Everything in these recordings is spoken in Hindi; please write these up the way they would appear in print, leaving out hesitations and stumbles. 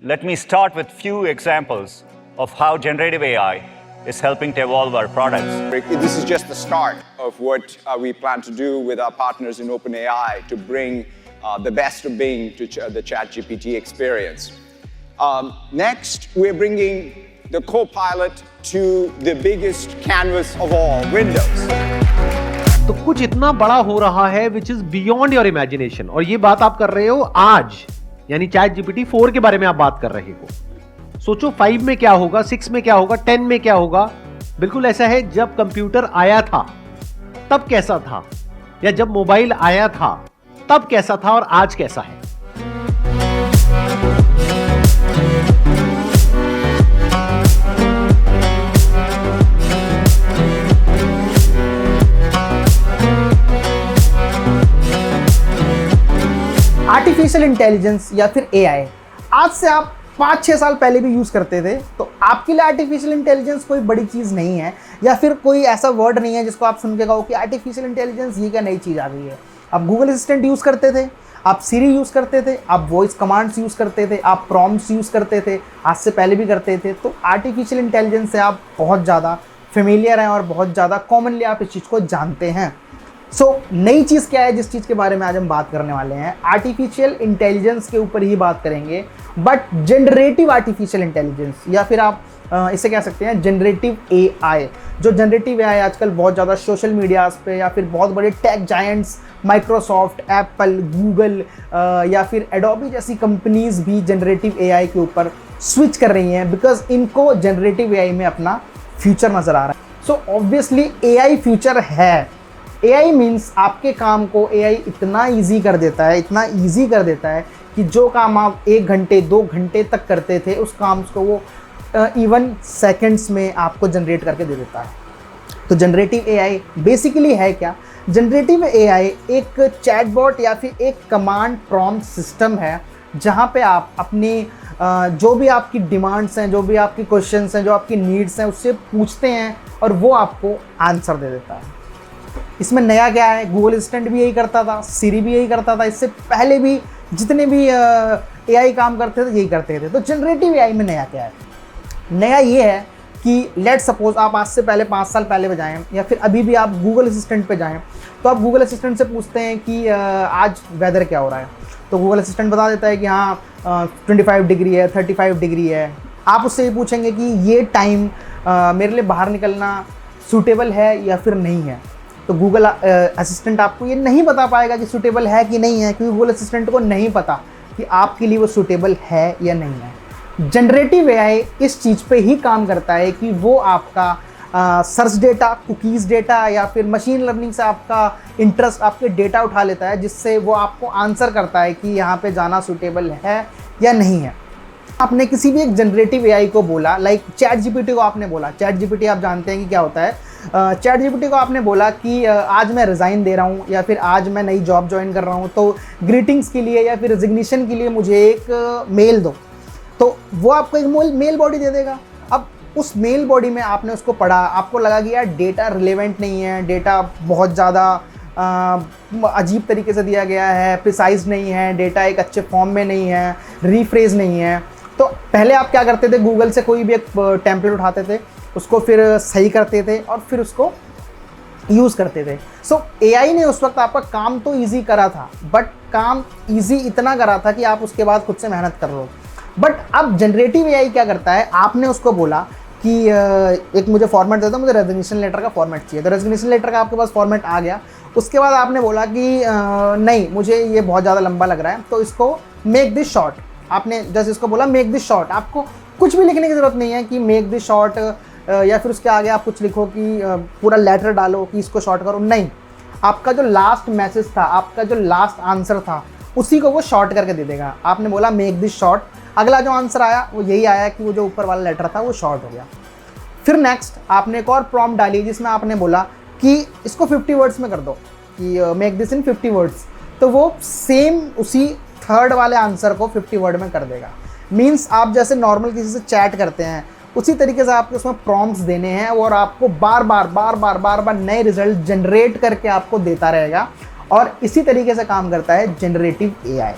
Let me start with few examples of how generative AI is helping to evolve our products. This is just the start of what we plan to do with our partners in OpenAI to bring the best of Bing to the ChatGPT experience. Next, we're bringing the Copilot to the biggest canvas of all, Windows. तो कुछ इतना बड़ा हो रहा है which is beyond your imagination, और ये बात आप कर रहे हो आज, यानी चैट जीपीटी 4 के बारे में आप बात कर रहे हो। सोचो 5 में क्या होगा, 6 में क्या होगा, 10 में क्या होगा। बिल्कुल ऐसा है, जब कंप्यूटर आया था तब कैसा था, या जब मोबाइल आया था तब कैसा था, और आज कैसा है। आर्टिफिशियल इंटेलिजेंस या फिर एआई आज से आप 5-6 साल पहले भी यूज़ करते थे, तो आपके लिए आर्टिफिशियल इंटेलिजेंस कोई बड़ी चीज़ नहीं है, या फिर कोई ऐसा वर्ड नहीं है जिसको आप सुन के कहो कि आर्टिफिशियल इंटेलिजेंस ये क्या नई चीज़ आ गई है। आप गूगल असिस्टेंट यूज़ करते थे, आप सीरी यूज़ करते थे, आप वॉइस कमांड्स यूज़ करते थे, आप प्रॉम्प्ट्स यूज़ करते थे, आज से पहले भी करते थे। तो आर्टिफिशियल इंटेलिजेंस से आप बहुत ज़्यादा फेमिलियर हैं और बहुत ज़्यादा कॉमनली आप इस चीज़ को जानते हैं। नई चीज़ क्या है जिस चीज़ के बारे में आज हम बात करने वाले हैं, आर्टिफिशियल इंटेलिजेंस के ऊपर ही बात करेंगे, बट जनरेटिव आर्टिफिशियल इंटेलिजेंस, या फिर आप इसे कह सकते हैं जनरेटिव एआई। जो जनरेटिव एआई आजकल बहुत ज़्यादा सोशल मीडियाज़ पे या फिर बहुत बड़े tech giants Microsoft, Apple, Google या फिर एडोबी जैसी कंपनीज भी जनरेटिव एआई के ऊपर स्विच कर रही हैं, बिकॉज इनको जनरेटिव एआई में अपना फ्यूचर नज़र आ रहा है। सो ऑब्वियसली एआई फ्यूचर है। एआई मीन्स आपके काम को एआई इतना ईजी कर देता है, इतना ईजी कर देता है कि जो काम आप 1 घंटे 2 घंटे तक करते थे, उस काम को वो इवन सेकंड्स में आपको जनरेट करके दे देता है। तो जनरेटिव एआई बेसिकली है क्या? जनरेटिव एआई एक चैटबॉट या फिर एक कमांड प्रॉम्प्ट सिस्टम है, जहाँ पे आप अपनी जो भी आपकी डिमांड्स हैं, जो भी आपकी क्वेश्चंस हैं, जो आपकी नीड्स हैं, उससे पूछते हैं और वो आपको आंसर दे देता है। इसमें नया क्या है? गूगल असिस्टेंट भी यही करता था, सीरी भी यही करता था, इससे पहले भी जितने भी एआई काम करते थे यही करते थे। तो जनरेटिव एआई में नया क्या है? नया ये है कि लेट सपोज आप आज से पहले 5 साल पहले जाएं या फिर अभी भी आप गूगल असिस्टेंट पे जाएं, तो आप गूगल असिस्टेंट से पूछते हैं कि आज वेदर क्या हो रहा है, तो गूगल असिस्टेंट बता देता है कि हाँ 25 डिग्री है, 35 डिग्री है। आप उससे ये पूछेंगे कि ये टाइम मेरे लिए बाहर निकलना सूटेबल है या फिर नहीं है, तो गूगल असिस्टेंट आपको ये नहीं बता पाएगा कि सूटेबल है कि नहीं है, क्योंकि गूगल असिस्टेंट को नहीं पता कि आपके लिए वो सूटेबल है या नहीं है। जनरेटिव एआई इस चीज़ पे ही काम करता है कि वो आपका सर्च डेटा, कुकीज़ डेटा या फिर मशीन लर्निंग से आपका इंटरेस्ट, आपके डेटा उठा लेता है, जिससे वो आपको आंसर करता है कि यहाँ पे जाना सूटेबल है या नहीं है। आपने किसी भी एक जनरेटिव एआई को बोला, लाइक चैट जीपीटी को आपने बोला, चैट जीपीटी आप जानते हैं कि क्या होता है। चैट जीपीटी को आपने बोला कि आज मैं रिज़ाइन दे रहा हूँ या फिर आज मैं नई जॉब ज्वाइन कर रहा हूँ, तो ग्रीटिंग्स के लिए या फिर रिजिग्नेशन के लिए मुझे एक मेल दो, तो वो आपको एक मेल बॉडी दे देगा। अब उस मेल बॉडी में आपने उसको पढ़ा, आपको लगा कि यार डेटा रिलेवेंट नहीं है, डेटा बहुत ज़्यादा अजीब तरीके से दिया गया है, प्रिसाइज नहीं है, डेटा एक अच्छे फॉर्म में नहीं है, रीफ्रेज नहीं है। तो पहले आप क्या करते थे? गूगल से कोई भी एक टेम्पलेट उठाते थे, उसको फिर सही करते थे और फिर उसको यूज़ करते थे। सो एआई ने उस वक्त आपका काम तो ईजी करा था, बट काम ईजी इतना करा था कि आप उसके बाद खुद से मेहनत कर लो। बट अब जनरेटिव एआई क्या करता है? आपने उसको बोला कि एक मुझे फॉर्मेट दे दो, मुझे रेजिग्नेशन लेटर का फॉर्मेट चाहिए, तो रेजिग्नेशन लेटर का आपके पास फॉर्मेट आ गया। उसके बाद आपने बोला कि नहीं, मुझे ये बहुत ज़्यादा लंबा लग रहा है, तो इसको मेक दिस शॉर्ट। आपने जैसे इसको बोला मेक दिस शॉर्ट, आपको कुछ भी लिखने की ज़रूरत नहीं है कि मेक दिस शॉर्ट या फिर उसके आगे आप कुछ लिखो कि पूरा लेटर डालो कि इसको शॉर्ट करो। नहीं, आपका जो लास्ट मैसेज था, आपका जो लास्ट आंसर था, उसी को वो शॉर्ट करके दे देगा। आपने बोला मेक दिस शॉर्ट, अगला जो आंसर आया वो यही आया कि वो जो ऊपर वाला लेटर था वो शॉर्ट हो गया। फिर नेक्स्ट आपने एक और प्रॉम्प्ट डाली जिसमें आपने बोला कि इसको 50 वर्ड्स में कर दो, कि मेक दिस इन 50 वर्ड्स, तो वो सेम उसी थर्ड वाले आंसर को 50 वर्ड में कर देगा। मीन्स आप जैसे नॉर्मल किसी से चैट करते हैं, उसी तरीके से आपको उसमें प्रॉम्प्ट्स देने हैं और आपको बार बार नए रिजल्ट जनरेट करके आपको देता रहेगा। और इसी तरीके से काम करता है जनरेटिव एआई।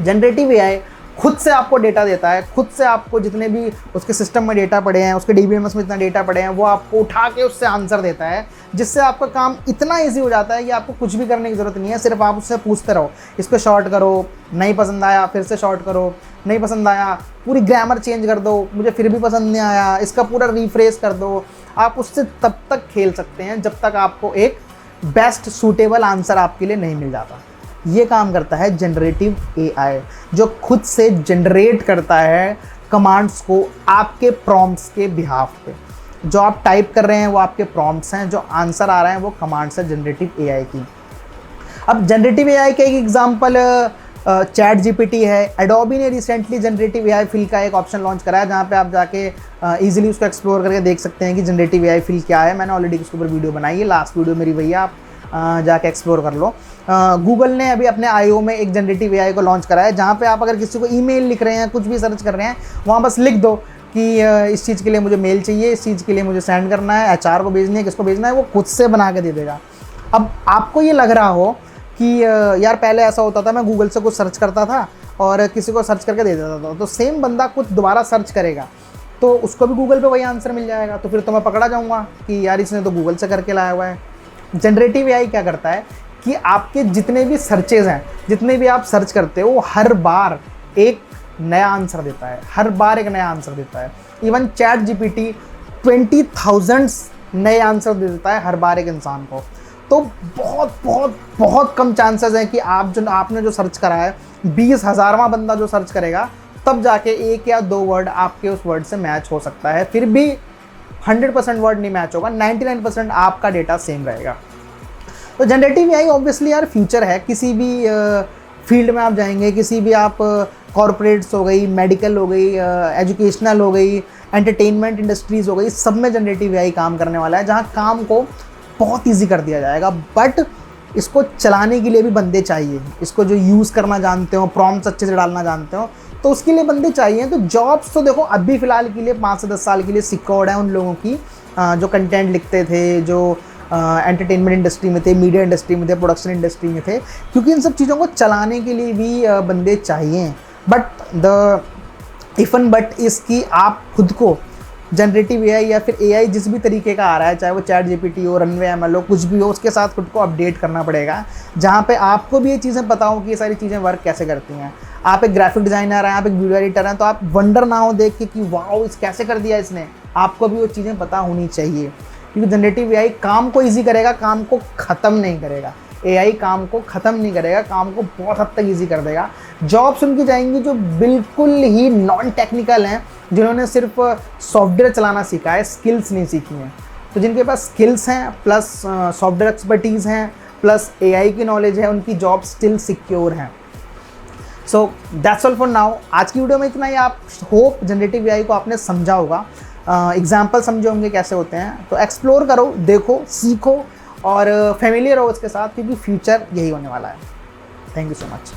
जनरेटिव एआई खुद से आपको डेटा देता है, खुद से आपको जितने भी उसके सिस्टम में डेटा पड़े हैं, उसके DBMS में जितना डेटा पड़े हैं, वो आपको उठा के उससे आंसर देता है, जिससे आपका काम इतना ईजी हो जाता है कि आपको कुछ भी करने की ज़रूरत नहीं है। सिर्फ आप उससे पूछते रहो, इसको शॉर्ट करो, नहीं पसंद आया फिर से शॉर्ट करो, नहीं पसंद आया पूरी ग्रामर चेंज कर दो, मुझे फिर भी पसंद नहीं आया, इसका पूरा रिफ्रेश कर दो। आप उससे तब तक खेल सकते हैं जब तक आपको एक बेस्ट सूटेबल आंसर आपके लिए नहीं मिल जाता। ये काम करता है जनरेटिव AI, जो खुद से जनरेट करता है कमांड्स को आपके प्रॉम्प्ट्स के बिहाफ पे। जो आप टाइप कर रहे हैं वो आपके प्रॉम्प्ट्स हैं, जो आंसर आ रहा है वो कमांड्स है जनरेटिव AI की। अब जनरेटिव AI का एक एग्जांपल चैट GPT है। एडोबी ने रिसेंटली जनरेटिव AI फिल का एक ऑप्शन लॉन्च कराया, जहाँ पे आप जाके इजीली उसको एक्सप्लोर करके देख सकते हैं कि जनरेटिव AI फिल क्या है। मैंने ऑलरेडी उसके ऊपर वीडियो बनाई है, लास्ट वीडियो मेरी वही है, आप जाके एक्सप्लोर कर लो। गूगल ने अभी अपने I/O में एक जनरेटिव AI को लॉन्च करा है, जहाँ पे आप अगर किसी को ईमेल लिख रहे हैं, कुछ भी सर्च कर रहे हैं, वहाँ बस लिख दो कि इस चीज़ के लिए मुझे मेल चाहिए, इस चीज़ के लिए मुझे सेंड करना है, HR को भेजनी है, किसको भेजना है, वो खुद से बना के दे देगा। अब आपको ये लग रहा हो कि यार पहले ऐसा होता था, मैं गूगल से कुछ सर्च करता था और किसी को सर्च करके दे देता था, तो सेम बंदा कुछ दोबारा सर्च करेगा तो उसको भी गूगल पे वही आंसर मिल जाएगा, तो फिर तो मैं पकड़ा जाऊँगा कि यार इसने तो गूगल से करके लाया हुआ है। जनरेटिव AI क्या करता है कि आपके जितने भी सर्चेज हैं, जितने भी आप सर्च करते हो, हर बार एक नया आंसर देता है, हर बार एक नया आंसर देता है। इवन चैट GPT 20,000 नए आंसर दे देता है हर बार एक इंसान को। तो बहुत बहुत बहुत कम चांसेस हैं कि आपने जो सर्च करा है, 20,000वां बंदा जो सर्च करेगा, तब जाके एक या दो वर्ड आपके उस वर्ड से मैच हो सकता है। फिर भी 100% वर्ड नहीं मैच होगा, 99% आपका डेटा सेम रहेगा। तो जनरेटिव AI ऑब्वियसली यार फ्यूचर है। किसी भी फील्ड में आप जाएंगे, किसी भी आप कॉरपोरेट्स हो गई, मेडिकल हो गई, एजुकेशनल हो गई, एंटरटेनमेंट इंडस्ट्रीज़ हो गई, सब में जनरेटिव AI काम करने वाला है, जहाँ काम को बहुत ईजी कर दिया जाएगा। बट इसको चलाने के लिए भी बंदे चाहिए, इसको जो यूज़ करना जानते हो, प्रॉम्प्ट्स अच्छे से डालना जानते हो, तो उसके लिए बंदे चाहिए। तो जॉब्स तो देखो अभी फ़िलहाल के लिए 5 से 10 साल के लिए सिक्योर्ड है उन लोगों की जो कंटेंट लिखते थे, जो एंटरटेनमेंट इंडस्ट्री में थे, मीडिया इंडस्ट्री में थे, प्रोडक्शन इंडस्ट्री में थे, क्योंकि इन सब चीज़ों को चलाने के लिए भी बंदे चाहिए। But the if and but इसकी आप खुद को जनरेटिव AI या फिर AI जिस भी तरीके का आ रहा है, चाहे वो चैट GPT हो, रनवे ML हो, कुछ भी हो, उसके साथ खुद को अपडेट करना पड़ेगा, जहाँ पे आपको भी ये चीज़ें पता हो कि ये सारी चीज़ें वर्क कैसे करती हैं। आप एक ग्राफिक डिज़ाइनर हैं, आप एक वीडियो एडिटर हैं, तो आप वंडर ना हो देख के कि वाओ इस कैसे कर दिया इसने। आपको भी वो चीज़ें पता होनी चाहिए, क्योंकि जनरेटिव AI काम को ईजी करेगा, काम को ख़त्म नहीं करेगा। AI काम को ख़त्म नहीं करेगा, काम को बहुत हद तक ईजी कर देगा। जॉब्स उनकी जाएंगी जो बिल्कुल ही नॉन टेक्निकल हैं, जिन्होंने सिर्फ सॉफ्टवेयर चलाना सीखा है, स्किल्स नहीं सीखी हैं। तो जिनके पास स्किल्स हैं प्लस सॉफ्टवेयर एक्सपर्टीज़ हैं प्लस AI की नॉलेज है, उनकी जॉब स्टिल सिक्योर हैं। So that's all for now. आज की वीडियो में इतना ही। आप होप जनरेटिव AI को आपने समझा होगा, एग्जाम्पल समझे होंगे कैसे होते हैं। तो एक्सप्लोर करो, देखो, सीखो और फेमिलियर हो उसके साथ, क्योंकि फ्यूचर यही होने वाला है। Thank you so much.